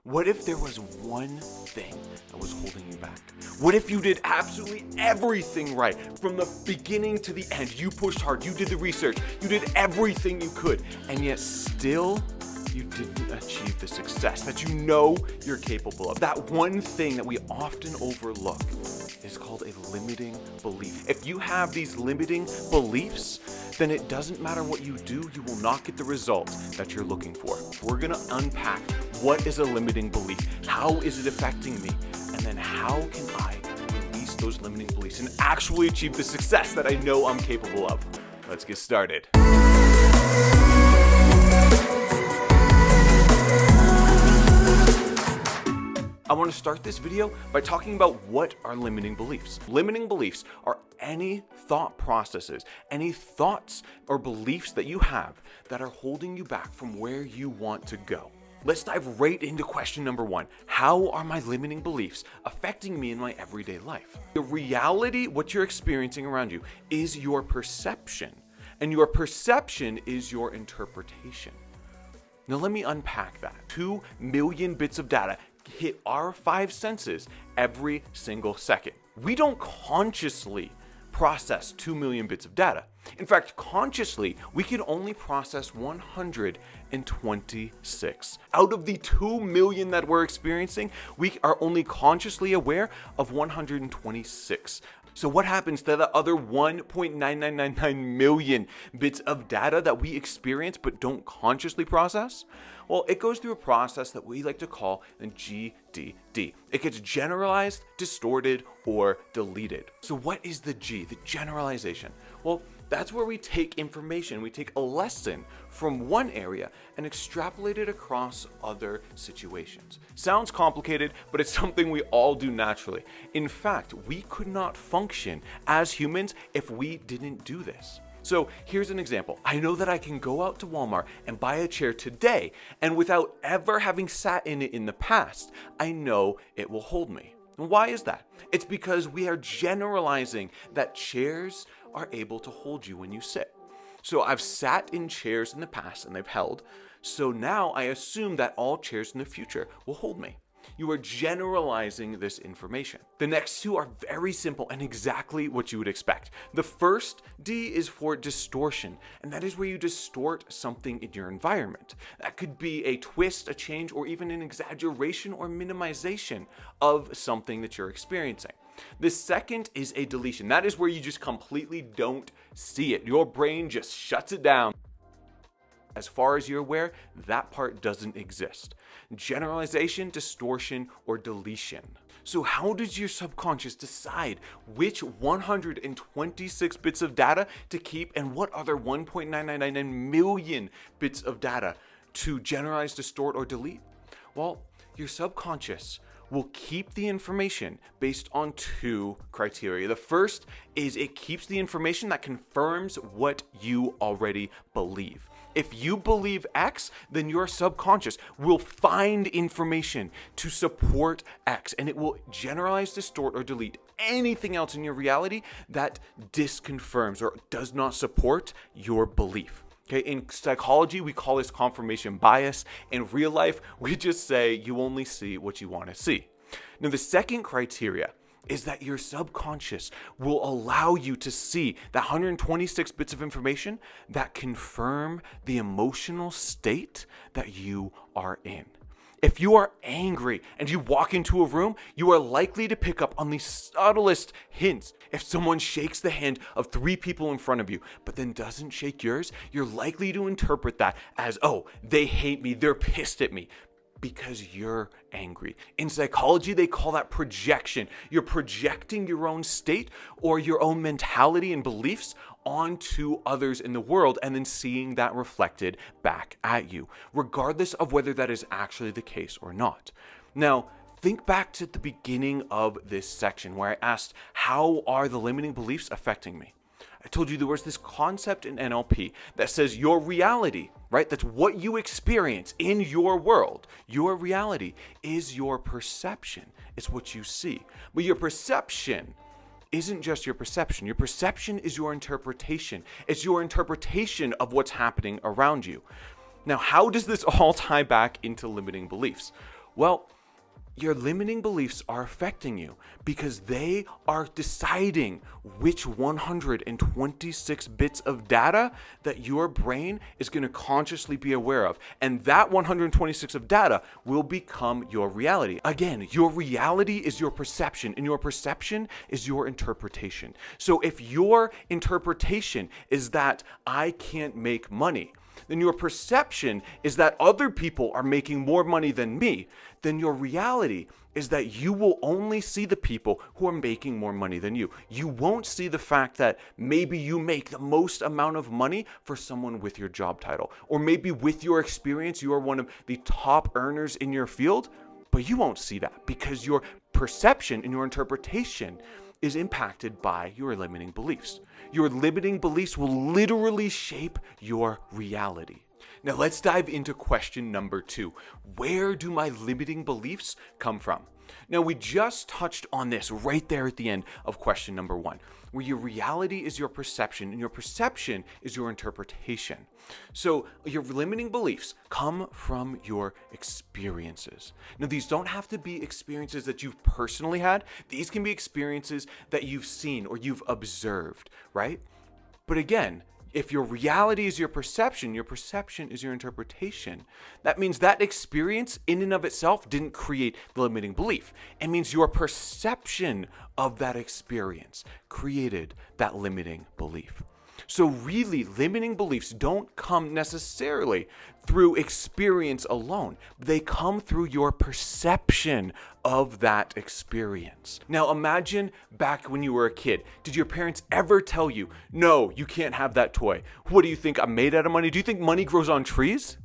What if there was one thing that was holding you back? What if you did absolutely everything right from the beginning to the end? You pushed hard, you did the research, you did everything you could, and yet still you didn't achieve the success that you know you're capable of. That one thing that we often overlook is called a limiting belief. If you have these limiting beliefs, then it doesn't matter what you do, you will not get the results that you're looking for. We're gonna unpack what is a limiting belief, how is it affecting me, and then how can I release those limiting beliefs and actually achieve the success that I know I'm capable of. Let's get started. I want to start this video by talking about what are limiting beliefs. Limiting beliefs are any thought processes, any thoughts or beliefs that you have that are holding you back from where you want to go. Let's dive right into question number one. How are my limiting beliefs affecting me in my everyday life? The reality, what you're experiencing around you, is your perception, and your perception is your interpretation. Now let me unpack that. 2 million bits of data hit our 5 senses every single second. We don't consciously process 2 million bits of data. In fact, consciously, we can only process 126. Out of the 2 million that we're experiencing, we are only consciously aware of 126. So what happens to the other 1.9999 million bits of data that we experience but don't consciously process? Well, it goes through a process that we like to call the GDD. It gets generalized, distorted, or deleted. So what is the G, the generalization? Well, that's where we take information, we take a lesson from one area and extrapolate it across other situations. Sounds complicated, but it's something we all do naturally. In fact, we could not function as humans if we didn't do this. So here's an example. I know that I can go out to Walmart and buy a chair today, and without ever having sat in it in the past, I know it will hold me. And why is that? It's because we are generalizing that chairs are able to hold you when you sit. So I've sat in chairs in the past and they've held, so now I assume that all chairs in the future will hold me. You are generalizing this information. The next two are very simple and exactly what you would expect. The first D is for distortion, and that is where you distort something in your environment. That could be a twist, a change, or even an exaggeration or minimization of something that you're experiencing. The second is a deletion. That is where you just completely don't see it. Your brain just shuts it down. As far as you're aware, that part doesn't exist. Generalization, distortion, or deletion. So how does your subconscious decide which 126 bits of data to keep and what other 1.9999 million bits of data to generalize, distort, or delete? Well, your subconscious will keep the information based on 2 criteria. The first is it keeps the information that confirms what you already believe. If you believe X, then your subconscious will find information to support X, and it will generalize, distort, or delete anything else in your reality that disconfirms or does not support your belief. Okay, in psychology, we call this confirmation bias. In real life, we just say you only see what you want to see. Now, the second criteria is that your subconscious will allow you to see the 126 bits of information that confirm the emotional state that you are in. If you are angry and you walk into a room, you are likely to pick up on the subtlest hints. If someone shakes the hand of 3 people in front of you, but then doesn't shake yours, you're likely to interpret that as, oh, they hate me, they're pissed at me, because you're angry. In psychology, they call that projection. You're projecting your own state or your own mentality and beliefs onto others in the world and then seeing that reflected back at you, regardless of whether that is actually the case or not. Now, think back to the beginning of this section where I asked, how are the limiting beliefs affecting me? I told you there was this concept in NLP that says your reality, right? That's what you experience in your world. Your reality is your perception. It's what you see. But your perception isn't just your perception. Your perception is your interpretation. It's your interpretation of what's happening around you. Now, how does this all tie back into limiting beliefs? Well, your limiting beliefs are affecting you because they are deciding which 126 bits of data that your brain is going to consciously be aware of. And that 126 of data will become your reality. Again, your reality is your perception, and your perception is your interpretation. So if your interpretation is that I can't make money, then your perception is that other people are making more money than me, then your reality is that you will only see the people who are making more money than you. You won't see the fact that maybe you make the most amount of money for someone with your job title, or maybe with your experience, you are one of the top earners in your field, but you won't see that because your perception and your interpretation is impacted by your limiting beliefs. Your limiting beliefs will literally shape your reality. Now let's dive into question number 2. Where do my limiting beliefs come from? Now we just touched on this right there at the end of question number 1, where your reality is your perception and your perception is your interpretation. So your limiting beliefs come from your experiences. Now these don't have to be experiences that you've personally had. These can be experiences that you've seen or you've observed, right? But again, if your reality is your perception is your interpretation. That means that experience in and of itself didn't create the limiting belief. It means your perception of that experience created that limiting belief. So really, limiting beliefs don't come necessarily through experience alone. They come through your perception of that experience. Now imagine back when you were a kid. Did your parents ever tell you, no, you can't have that toy? What do you think, I'm made out of money? Do you think money grows on trees?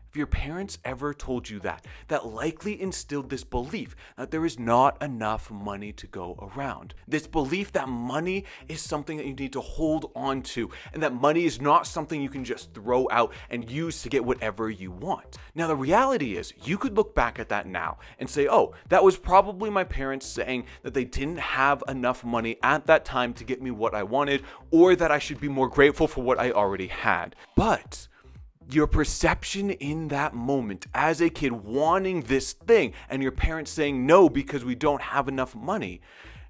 If your parents ever told you that, that likely instilled this belief that there is not enough money to go around. This belief that money is something that you need to hold on to, and that money is not something you can just throw out and use to get whatever you want. Now, the reality is you could look back at that now and say, oh, that was probably my parents saying that they didn't have enough money at that time to get me what I wanted, or that I should be more grateful for what I already had. But your perception in that moment as a kid wanting this thing and your parents saying no because we don't have enough money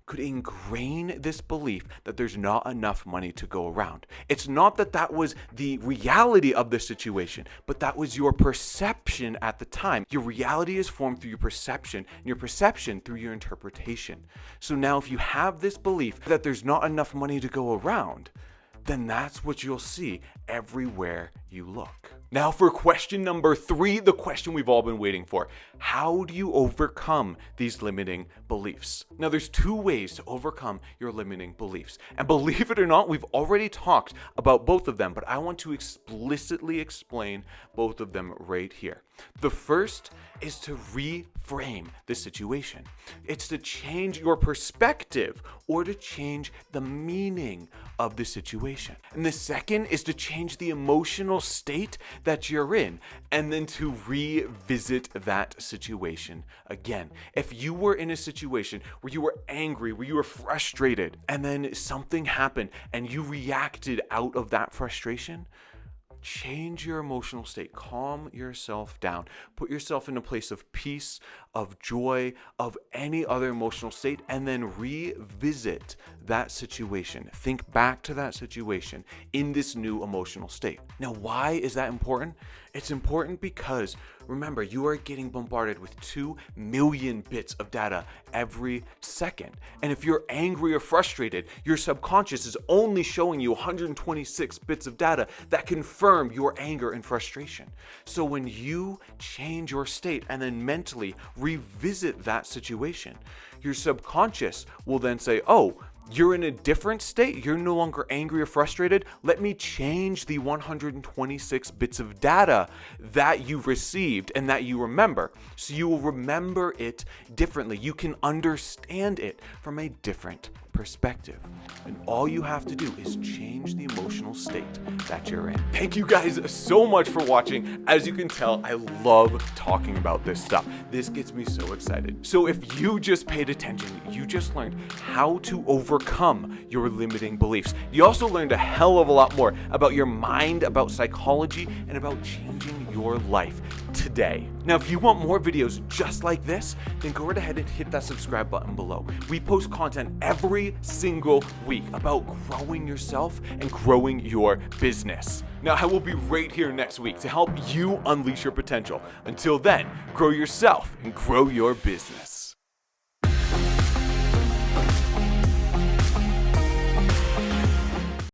could ingrain this belief that there's not enough money to go around. It's not that that was the reality of the situation, but that was your perception at the time. Your reality is formed through your perception, and your perception through your interpretation. So now if you have this belief that there's not enough money to go around, then that's what you'll see everywhere you look. Now for question number 3, the question we've all been waiting for. How do you overcome these limiting beliefs? Now there's 2 ways to overcome your limiting beliefs. And believe it or not, we've already talked about both of them, but I want to explicitly explain both of them right here. The first is to reframe the situation. It's to change your perspective or to change the meaning of the situation. And the second is to change the emotional state that you're in and then to revisit that situation again. If you were in a situation where you were angry, where you were frustrated, and then something happened and you reacted out of that frustration, change your emotional state, calm yourself down, put yourself in a place of peace, of joy, of any other emotional state, and then revisit that situation. Think back to that situation in this new emotional state. Now, why is that important? It's important because, remember, you are getting bombarded with 2 million bits of data every second. And if you're angry or frustrated, your subconscious is only showing you 126 bits of data that confirm your anger and frustration. So when you change your state and then mentally revisit that situation, your subconscious will then say, oh, you're in a different state. You're no longer angry or frustrated. Let me change the 126 bits of data that you received and that you remember. So you will remember it differently. You can understand it from a different perspective. And all you have to do is change the emotional state that you're in. Thank you guys so much for watching. As you can tell, I love talking about this stuff. This gets me so excited. So if you just paid attention, you just learned how to overcome your limiting beliefs. You also learned a hell of a lot more about your mind, about psychology, and about changing your life today. Now, if you want more videos just like this, then go right ahead and hit that subscribe button below. We post content every single week about growing yourself and growing your business. Now, I will be right here next week to help you unleash your potential. Until then, grow yourself and grow your business.